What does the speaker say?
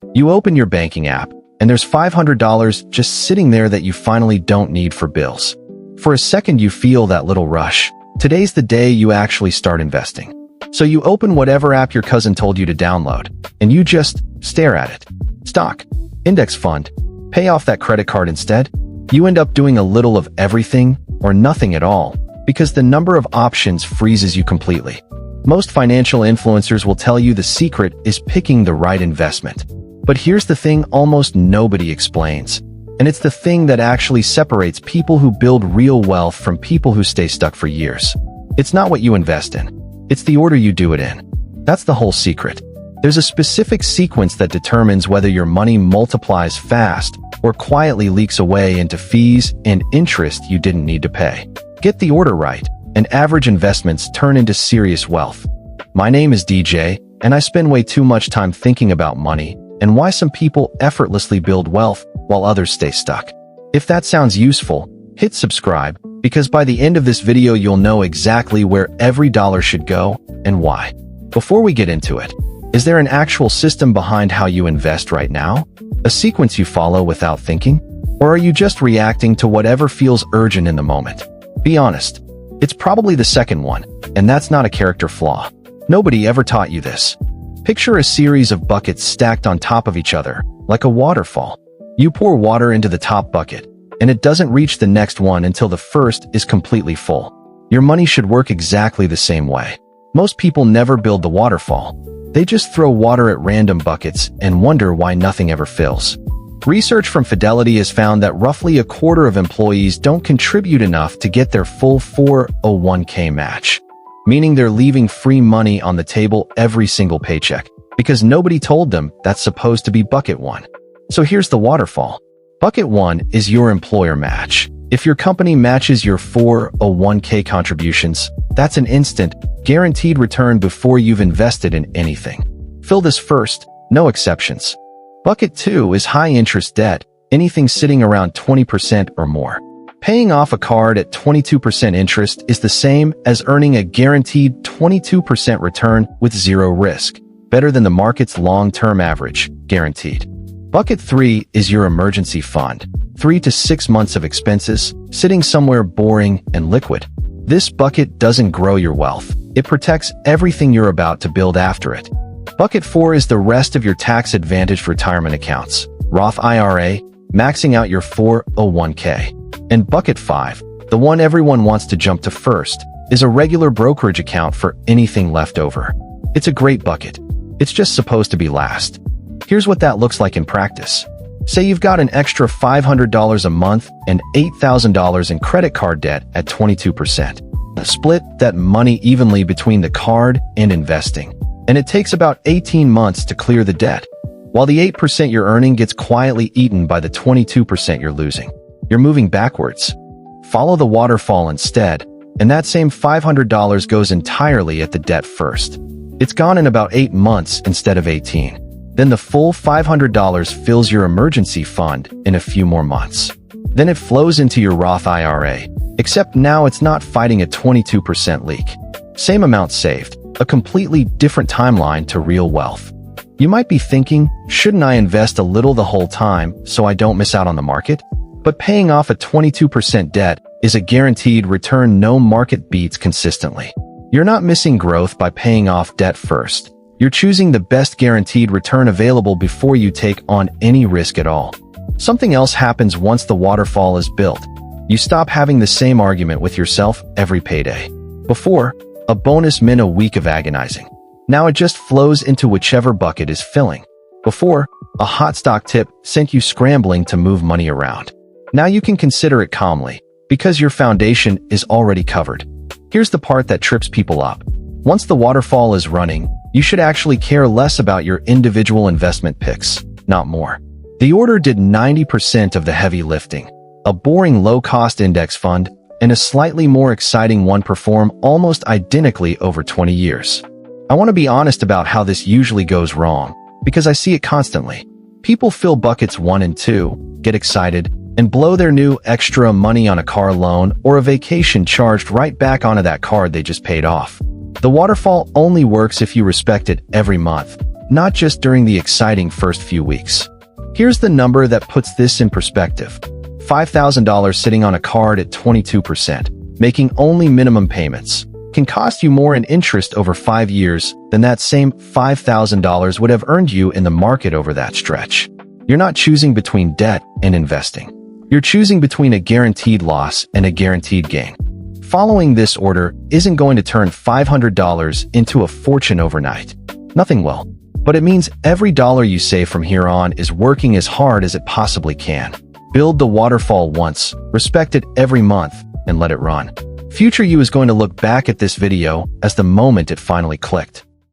You open your banking app, and there's $500 just sitting there that you finally don't need for bills. For a second, you feel that little rush. Today's the day you actually start investing. So you open whatever app your cousin told you to download, and you just stare at it. Stock, index fund, pay off that credit card instead. You end up doing a little of everything or nothing at all because the number of options freezes you completely. Most financial influencers will tell you the secret is picking the right investment. But here's the thing almost nobody explains. And it's the thing that actually separates people who build real wealth from people who stay stuck for years. It's not what you invest in. It's the order you do it in. That's the whole secret. There's a specific sequence that determines whether your money multiplies fast or quietly leaks away into fees and interest you didn't need to pay. Get the order right, and average investments turn into serious wealth. My name is DJ, and I spend way too much time thinking about money and why some people effortlessly build wealth while others stay stuck. If that sounds useful, hit subscribe, because by the end of this video you'll know exactly where every dollar should go and why. Before we get into it, is there an actual system behind how you invest right now? A sequence you follow without thinking? Or are you just reacting to whatever feels urgent in the moment? Be honest. It's probably the second one, and that's not a character flaw. Nobody ever taught you this. Picture a series of buckets stacked on top of each other, like a waterfall. You pour water into the top bucket, and it doesn't reach the next one until the first is completely full. Your money should work exactly the same way. Most people never build the waterfall. They just throw water at random buckets and wonder why nothing ever fills. Research from Fidelity has found that roughly a quarter of employees don't contribute enough to get their full 401k match, meaning they're leaving free money on the table every single paycheck because nobody told them that's supposed to be bucket one. So here's the waterfall. Bucket one is your employer match. If your company matches your 401k contributions, that's an instant, guaranteed return before you've invested in anything. Fill this first, no exceptions. Bucket 2 is high-interest debt, anything sitting around 20% or more. Paying off a card at 22% interest is the same as earning a guaranteed 22% return with zero risk, better than the market's long-term average, guaranteed. Bucket 3 is your emergency fund, 3 to 6 months of expenses, sitting somewhere boring and liquid. This bucket doesn't grow your wealth. It protects everything you're about to build after it. Bucket 4 is the rest of your tax-advantaged retirement accounts, Roth IRA, maxing out your 401k. And Bucket 5, the one everyone wants to jump to first, is a regular brokerage account for anything left over. It's a great bucket. It's just supposed to be last. Here's what that looks like in practice. Say you've got an extra $500 a month and $8,000 in credit card debt at 22%. Split that money evenly between the card and investing, and it takes about 18 months to clear the debt, while the 8% you're earning gets quietly eaten by the 22% you're losing. You're moving backwards. Follow the waterfall instead, and that same $500 goes entirely at the debt first. It's gone in about 8 months instead of 18. Then the full $500 fills your emergency fund in a few more months. Then it flows into your Roth IRA, except now it's not fighting a 22% leak. Same amount saved, a completely different timeline to real wealth. You might be thinking, shouldn't I invest a little the whole time so I don't miss out on the market? But paying off a 22% debt is a guaranteed return no market beats consistently. You're not missing growth by paying off debt first. You're choosing the best guaranteed return available before you take on any risk at all. Something else happens once the waterfall is built. You stop having the same argument with yourself every payday. Before, a bonus meant a week of agonizing. Now it just flows into whichever bucket is filling. Before, a hot stock tip sent you scrambling to move money around. Now you can consider it calmly, because your foundation is already covered. Here's the part that trips people up. Once the waterfall is running, you should actually care less about your individual investment picks, not more. The order did 90% of the heavy lifting. A boring low-cost index fund and a slightly more exciting one perform almost identically over 20 years. I want to be honest about how this usually goes wrong, because I see it constantly. People fill buckets 1 and 2, get excited, and blow their new extra money on a car loan or a vacation charged right back onto that card they just paid off. The waterfall only works if you respect it every month. not just during the exciting first few weeks. Here's the number that puts this in perspective. $5,000 sitting on a card at 22%, making only minimum payments, can cost you more in interest over 5 years than that same $5,000 would have earned you in the market over that stretch. You're not choosing between debt and investing. You're choosing between a guaranteed loss and a guaranteed gain. Following this order isn't going to turn $500 into a fortune overnight. Nothing will. But it means every dollar you save from here on is working as hard as it possibly can. Build the waterfall once, respect it every month, and let it run. Future you is going to look back at this video as the moment it finally clicked.